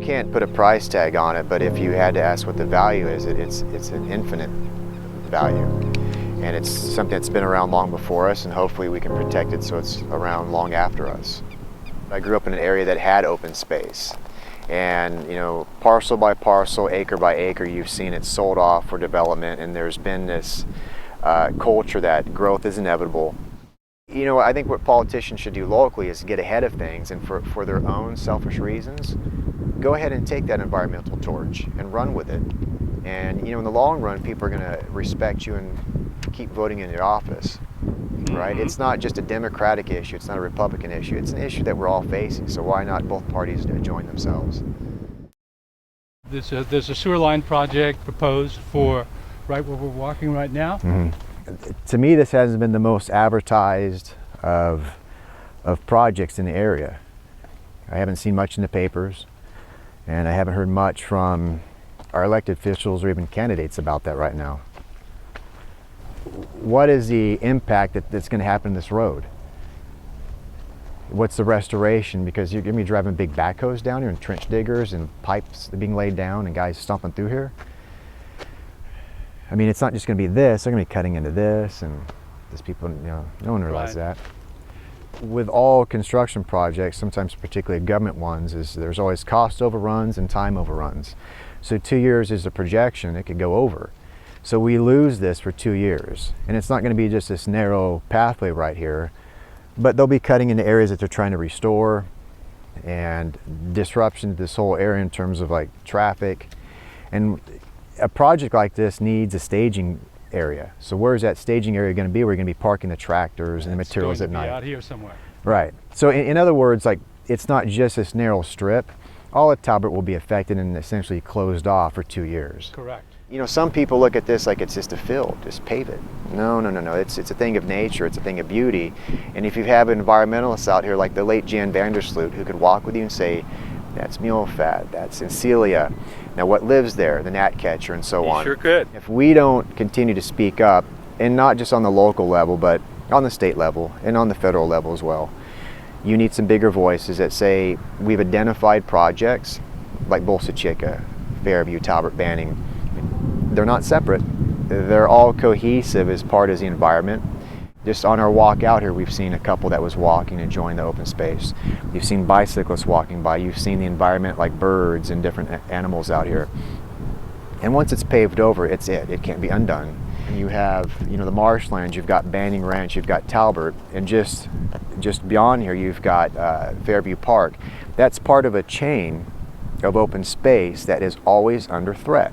can't put a price tag on it, but if you had to ask what the value is, it's an infinite value. And it's something that's been around long before us, and hopefully we can protect it so it's around long after us. I grew up in an area that had open space. And, you know, parcel by parcel, acre by acre, you've seen it sold off for development, and there's been this culture that growth is inevitable. You know, I think what politicians should do locally is get ahead of things, and for their own selfish reasons, go ahead and take that environmental torch and run with it. And, you know, in the long run, people are going to respect you and keep voting in your office, right? It's not just a Democratic issue, it's not a Republican issue, it's an issue that we're all facing, so why not both parties join themselves? There's a sewer line project proposed for right where we're walking right now. To me, this hasn't been the most advertised of projects in the area. I haven't seen much in the papers, and I haven't heard much from our elected officials or even candidates about that right now. What is the impact that's going to happen in this road? What's the restoration? Because you're going to be driving big backhoes down here and trench diggers and pipes being laid down and guys stomping through here. I mean, it's not just going to be this, they're going to be cutting into this, and these people, you know, no one realizes that. With all construction projects, sometimes particularly government ones, there's always cost overruns and time overruns. So 2 years is a projection, it could go over. So we lose this for 2 years, and it's not going to be just this narrow pathway right here, but they'll be cutting into areas that they're trying to restore, and disruption to this whole area in terms of like traffic. And a project like this needs a staging area. So where's that staging area going to be? We're going to be parking the tractors and the materials at night. Out here somewhere. Right. So in other words, like, it's not just this narrow strip. All of Talbert will be affected and essentially closed off for 2 years. Correct. You know, some people look at this like it's just a field, just pave it. No. It's a thing of nature, it's a thing of beauty. And if you have environmentalists out here like the late Jan Vandersloot, who could walk with you and say, that's mule fat, that's Encelia. Now what lives there? The gnatcatcher and so on. Sure could. If we don't continue to speak up, and not just on the local level, but on the state level and on the federal level as well, you need some bigger voices that say, we've identified projects like Bolsa Chica, Fairview, Talbert, Banning. They're not separate. They're all cohesive as part of the environment. Just on our walk out here, we've seen a couple that was walking and joined the open space. You've seen bicyclists walking by. You've seen the environment like birds and different animals out here. And once it's paved over, it's it. It can't be undone. And you have, you know, the marshlands. You've got Banning Ranch. You've got Talbert, and just beyond here, you've got Fairview Park. That's part of a chain of open space that is always under threat.